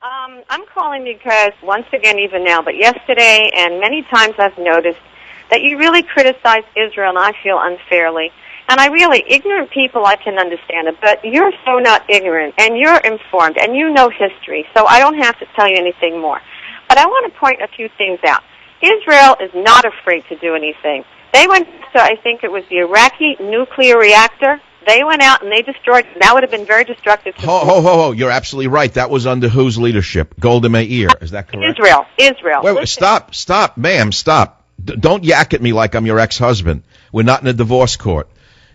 I'm calling because, once again, even now, but yesterday and many times I've noticed that you really criticize Israel, and I feel unfairly. And ignorant people I can understand it, but you're so not ignorant, and you're informed, and you know history, so I don't have to tell you anything more. But I want to point a few things out. Israel is not afraid to do anything. They went to, I think it was the Iraqi nuclear reactor. They went out and they destroyed. That would have been very destructive. You're absolutely right. That was under whose leadership? Golda Meir. Is that correct? Israel. Wait, stop, ma'am, stop. Don't yak at me like I'm your ex-husband. We're not in a divorce court.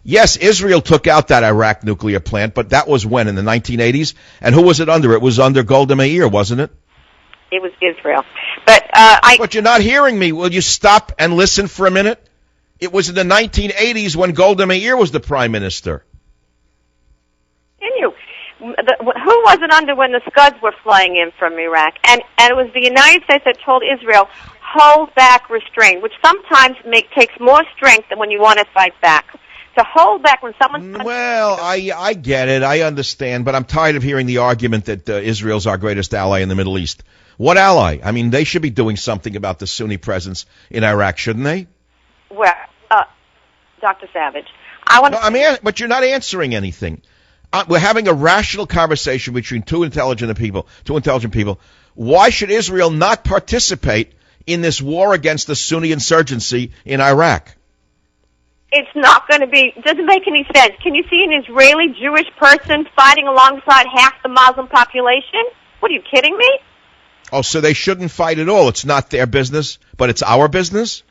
Yes, Israel took out that Iraq nuclear plant, but that was when, in the 1980s? And who was it under? It was under Golda Meir, wasn't it? It was Israel. But But you're not hearing me. Will you stop and listen for a minute? It was in the 1980s when Golda Meir was the prime minister. Who was it under when the Scuds were flying in from Iraq? And it was the United States that told Israel, hold back, restrain, which sometimes takes more strength than when you want to fight back. To hold back when someone... Well, I get it. I understand. But I'm tired of hearing the argument that Israel's our greatest ally in the Middle East. What ally? I mean, they should be doing something about the Sunni presence in Iraq, shouldn't they? Well, Dr. Savage, but you're not answering anything. We're having a rational conversation between two intelligent people. Why should Israel not participate in this war against the Sunni insurgency in Iraq? It's not going to be, it doesn't make any sense. Can you see an Israeli Jewish person fighting alongside half the Muslim population? What, are you kidding me? Oh, so they shouldn't fight at all. It's not their business, but it's our business?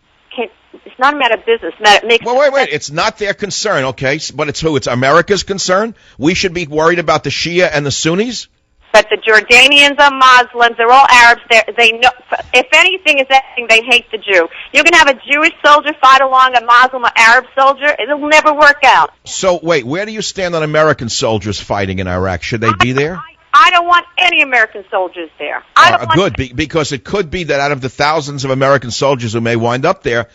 It's not a matter of business. Wait. It's not their concern, okay? But it's who? It's America's concern? We should be worried about the Shia and the Sunnis? But the Jordanians are Muslims. They're all Arabs. They know, if anything is anything, they hate the Jew. You're going to have a Jewish soldier fight along a Muslim or Arab soldier? It'll never work out. So, wait, where do you stand on American soldiers fighting in Iraq? Should they be there? I don't want any American soldiers there. Because it could be that out of the thousands of American soldiers who may wind up there,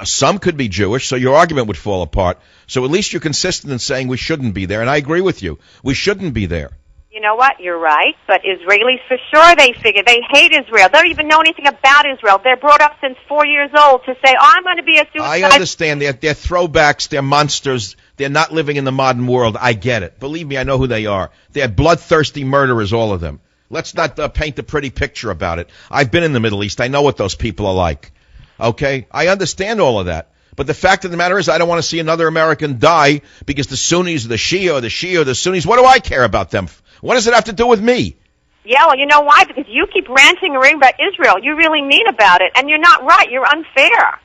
some could be Jewish, so your argument would fall apart. So at least you're consistent in saying we shouldn't be there, and I agree with you. We shouldn't be there. You know what? You're right. But Israelis, for sure, they figure. They hate Israel. They don't even know anything about Israel. They're brought up since 4 years old to say, I'm going to be a suicide. I understand. They're throwbacks. They're monsters. They're not living in the modern world. I get it. Believe me, I know who they are. They're bloodthirsty murderers, all of them. Let's not paint a pretty picture about it. I've been in the Middle East. I know what those people are like. Okay? I understand all of that. But the fact of the matter is I don't want to see another American die because the Sunnis or the Shia or the Shia or the Sunnis, what do I care about them? What does it have to do with me? Yeah, well, you know why? Because you keep ranting and raving about Israel. You really mean about it, and you're not right. You're unfair.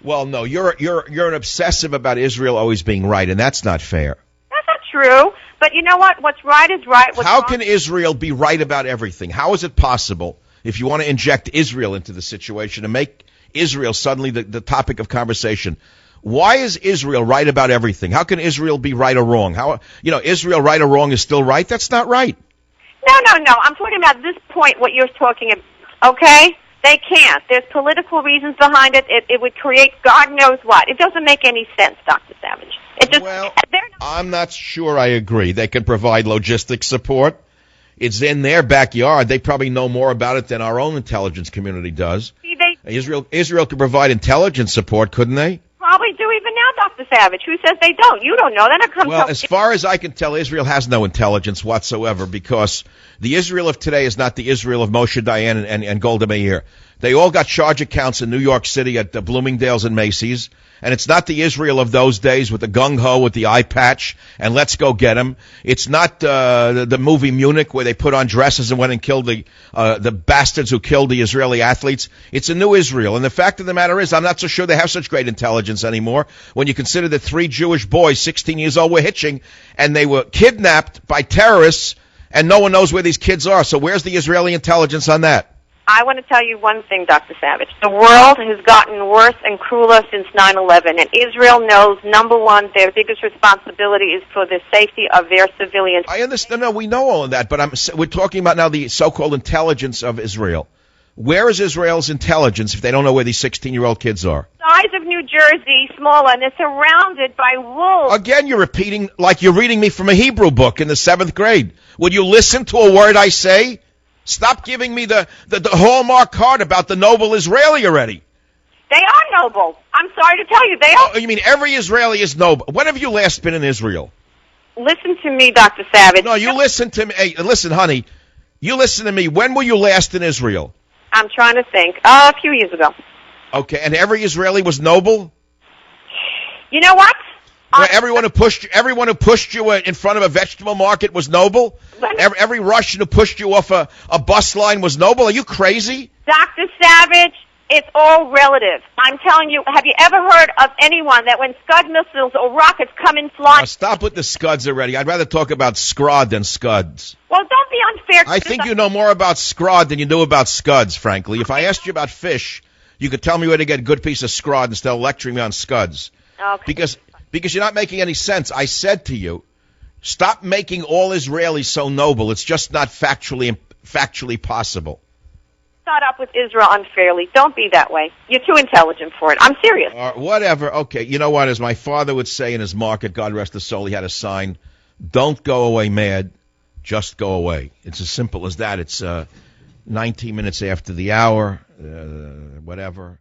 Well, no, you're an obsessive about Israel always being right, and that's not fair. That's not true. But you know what? What's right is right. How can Israel be right about everything? How is it possible, if you want to inject Israel into the situation and make Israel suddenly the topic of conversation? Why is Israel right about everything? How can Israel be right or wrong? Israel right or wrong is still right? That's not right. No. I'm talking about this point, what you're talking about. Okay? They can't. There's political reasons behind it. It would create God knows what. It doesn't make any sense, Dr. Savage. I'm not sure I agree. They can provide logistic support. It's in their backyard. They probably know more about it than our own intelligence community does. Israel could provide intelligence support, couldn't they? Probably do even now, Dr. Savage. Who says they don't? You don't know. Well, as far as I can tell, Israel has no intelligence whatsoever because the Israel of today is not the Israel of Moshe Dayan and Golda Meir. They all got charge accounts in New York City at the Bloomingdale's and Macy's. And it's not the Israel of those days with the gung-ho, with the eye patch, and let's go get him. It's not the movie Munich where they put on dresses and went and killed the bastards who killed the Israeli athletes. It's a new Israel. And the fact of the matter is, I'm not so sure they have such great intelligence anymore when you consider that 3 Jewish boys, 16 years old, were hitching, and they were kidnapped by terrorists, and no one knows where these kids are. So where's the Israeli intelligence on that? I want to tell you one thing, Dr. Savage. The world has gotten worse and crueler since 9/11, and Israel knows, number one, their biggest responsibility is for the safety of their civilians. I understand. No, we know all of that, but we're talking about now the so-called intelligence of Israel. Where is Israel's intelligence if they don't know where these 16-year-old kids are? Size of New Jersey, smaller, and they're surrounded by wolves. Again, you're repeating like you're reading me from a Hebrew book in the 7th grade. Would you listen to a word I say? Stop giving me the Hallmark card about the noble Israeli already. They are noble. I'm sorry to tell you, they are. Oh, you mean every Israeli is noble? When have you last been in Israel? Listen to me, Dr. Savage. No, you listen to me. Hey, listen, honey. You listen to me. When were you last in Israel? I'm trying to think. A few years ago. Okay, and every Israeli was noble? You know what? Well, everyone who pushed you in front of a vegetable market was noble? Every Russian who pushed you off a bus line was noble? Are you crazy? Dr. Savage, it's all relative. I'm telling you, have you ever heard of anyone that when Scud missiles or rockets come in flying... Now, stop with the Scuds already. I'd rather talk about Scrod than Scuds. Well, don't be unfair. I think you know more about Scrod than you do about Scuds, frankly. If I asked you about fish, you could tell me where to get a good piece of Scrod instead of lecturing me on Scuds. Okay. Because you're not making any sense. I said to you, stop making all Israelis so noble. It's just not factually possible. Start up with Israel unfairly. Don't be that way. You're too intelligent for it. I'm serious. Whatever. Okay. You know what? As my father would say in his market, God rest his soul, he had a sign, don't go away mad, just go away. It's as simple as that. It's 19 minutes after the hour, whatever.